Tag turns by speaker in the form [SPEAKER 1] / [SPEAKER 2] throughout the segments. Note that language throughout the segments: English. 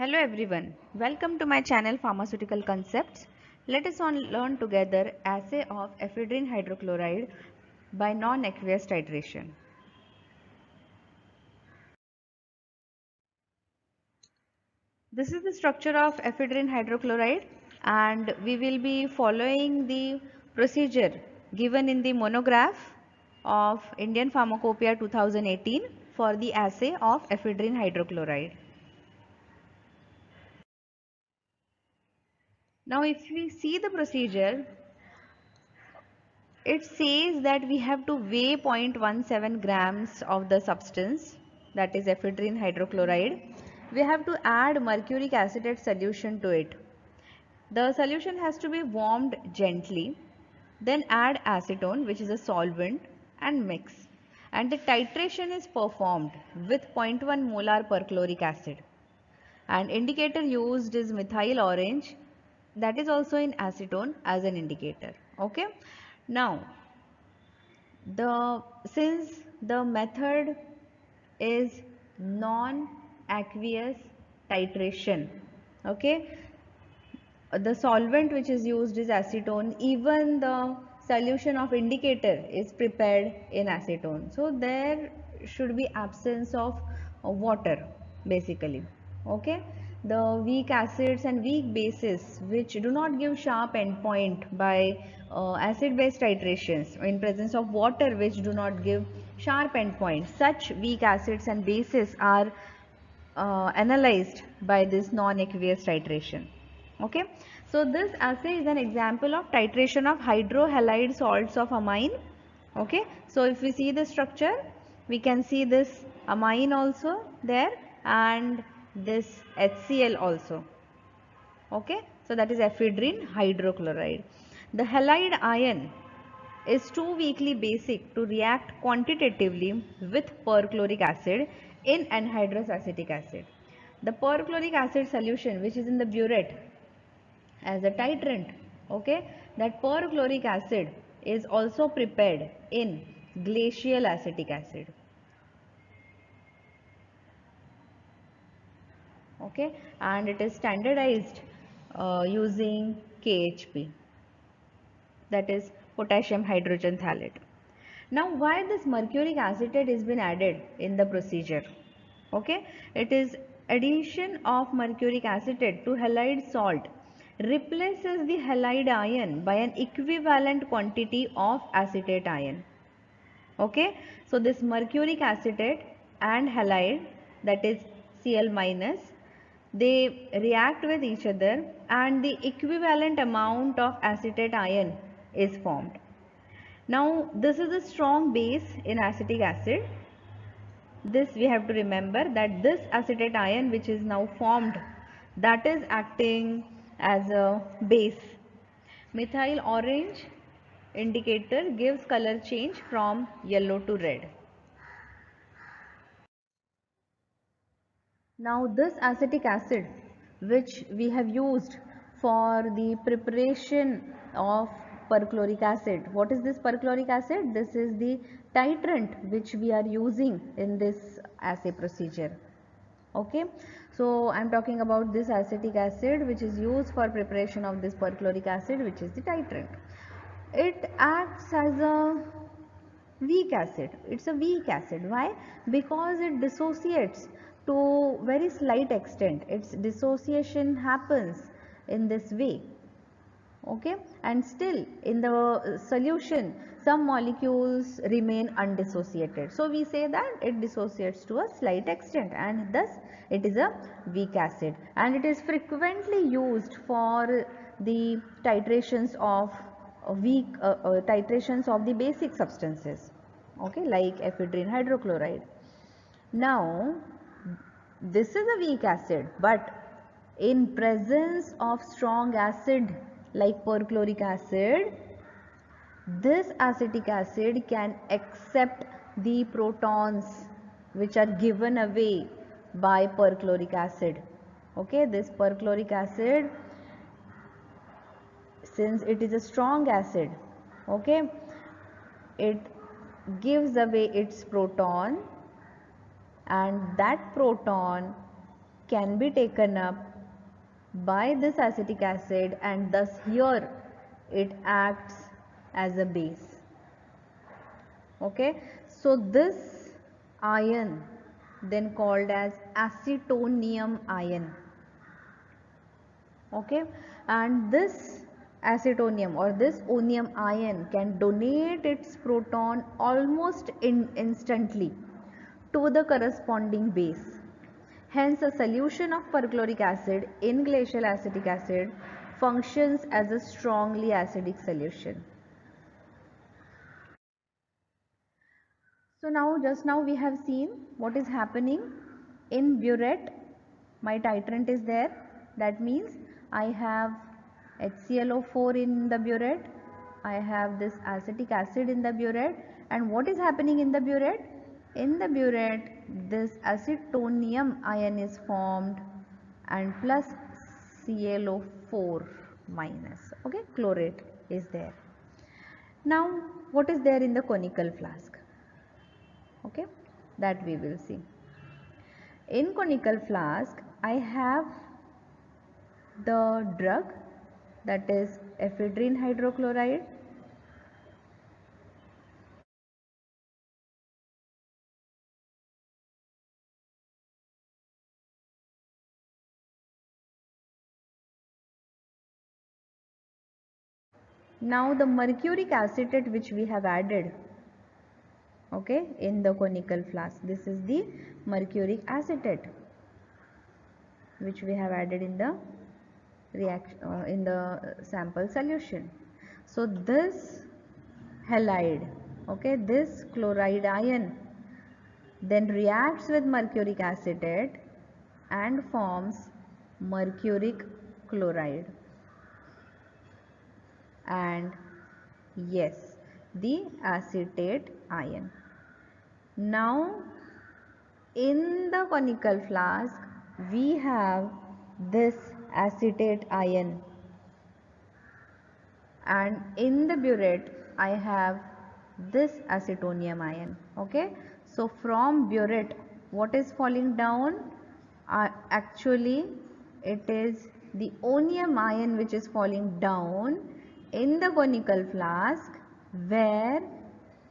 [SPEAKER 1] Hello everyone, welcome to my channel Pharmaceutical Concepts. Let us learn together assay of ephedrine hydrochloride by non-aqueous titration. This is the structure of ephedrine hydrochloride and we will be following the procedure given in the monograph of Indian Pharmacopoeia 2018 for the assay of ephedrine hydrochloride. Now if we see the procedure, it says that we have to weigh 0.17 grams of the substance, that is ephedrine hydrochloride. We have to add mercuric acetate solution to it. The solution has to be warmed gently, then add acetone, which is a solvent, and mix. And the titration is performed with 0.1 molar perchloric acid. And indicator used is methyl orange, that is also in acetone as an indicator. Okay. Now, since the method is non-aqueous titration, okay, the solvent which is used is acetone, even the solution of indicator is prepared in acetone. So there should be absence of water basically. Okay, the weak acids and weak bases which do not give sharp endpoint by acid base titrations in presence of water which do not give sharp endpoint, such weak acids and bases are analyzed by this non-aqueous titration. Okay, so this assay is an example of titration of hydrohalide salts of amine. Okay, so if we see the structure, we can see this amine also there and this HCl also. Okay, so that is ephedrine hydrochloride. The halide ion is too weakly basic to react quantitatively with perchloric acid in anhydrous acetic acid. The perchloric acid solution which is in the burette as a titrant, okay, that perchloric acid is also prepared in glacial acetic acid. Okay, and it is standardized using KHP, that is potassium hydrogen phthalate. Now why this mercuric acetate has been added in the procedure? Okay, it is addition of mercuric acetate to halide salt replaces the halide ion by an equivalent quantity of acetate ion. Okay, so this mercuric acetate and halide, that is Cl minus, they react with each other and the equivalent amount of acetate ion is formed. Now this is a strong base in acetic acid. This we have to remember that this acetate ion which is now formed, that is acting as a base. Methyl orange indicator gives color change from yellow to red. Now this acetic acid which we have used for the preparation of perchloric acid. What is this perchloric acid? This is the titrant which we are using in this assay procedure. Okay, so I am talking about this acetic acid which is used for preparation of this perchloric acid, which is the titrant. It acts as a weak acid. It's a weak acid. Why? Because it dissociates to very slight extent. Its dissociation happens in this way. Okay, and still in the solution some molecules remain undissociated. So we say that it dissociates to a slight extent and thus it is a weak acid, and it is frequently used for the titrations of titrations of the basic substances, okay, like ephedrine hydrochloride. Now this is a weak acid, but in presence of strong acid like perchloric acid, this acetic acid can accept the protons which are given away by perchloric acid. Okay, this perchloric acid, since it is a strong acid, okay, it gives away its proton, and that proton can be taken up by this acetic acid, and thus here it acts as a base. Okay, so this ion then called as acetonium ion. Okay, and this acetonium or this onium ion can donate its proton almost instantly to the corresponding base. Hence, a solution of perchloric acid in glacial acetic acid functions as a strongly acidic solution. So just now we have seen what is happening in burette. My titrant is there. That means I have HClO4 in the burette. I have this acetic acid in the burette. And what is happening in the burette? In the burette, this acetonium ion is formed and plus ClO4 minus. Okay, chlorate is there. Now, what is there in the conical flask? Okay, that we will see. In conical flask, I have the drug, that is ephedrine hydrochloride. Now the mercuric acetate which we have added, okay, in the conical flask, this is the mercuric acetate which we have added in the in the sample solution. So this halide, okay, this chloride ion then reacts with mercuric acetate and forms mercuric chloride, and yes, the acetate ion. Now in the conical flask we have this acetate ion, and in the burette I have this acetonium ion. Okay, so from burette what is falling down? Actually it is the onium ion which is falling down in the conical flask, where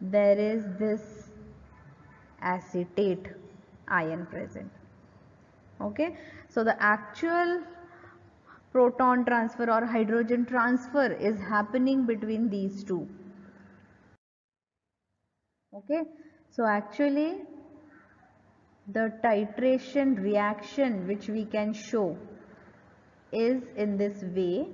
[SPEAKER 1] there is this acetate ion present. Okay, so the actual proton transfer or hydrogen transfer is happening between these two. Okay, so actually the titration reaction which we can show is in this way.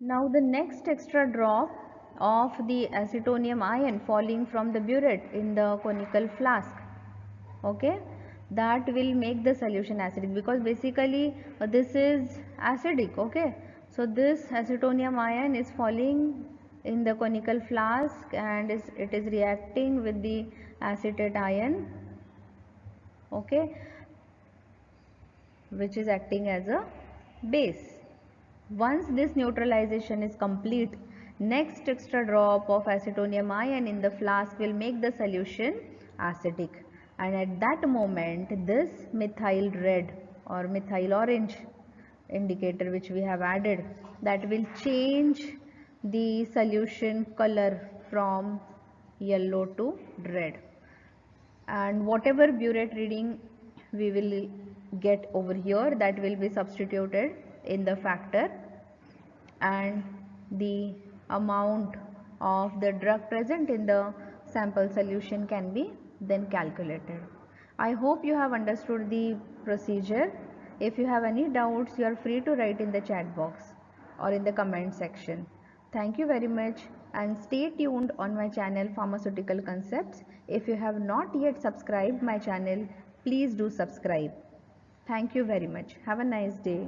[SPEAKER 1] Now the next extra drop of the acetonium ion falling from the burette in the conical flask, okay, that will make the solution acidic, because basically this is acidic. Okay, so this acetonium ion is falling in the conical flask and it is reacting with the acetate ion, okay, which is acting as a base. Once this neutralization is complete, next extra drop of acetonium ion in the flask will make the solution acidic, and at that moment this methyl red or methyl orange indicator which we have added, that will change the solution color from yellow to red, and whatever burette reading we will get over here, that will be substituted in the factor, and the amount of the drug present in the sample solution can be then calculated. I hope you have understood the procedure. If you have any doubts, you are free to write in the chat box or in the comment section. Thank you very much, and stay tuned on my channel Pharmaceutical Concepts. If you have not yet subscribed my channel, please do subscribe. Thank you very much. Have a nice day.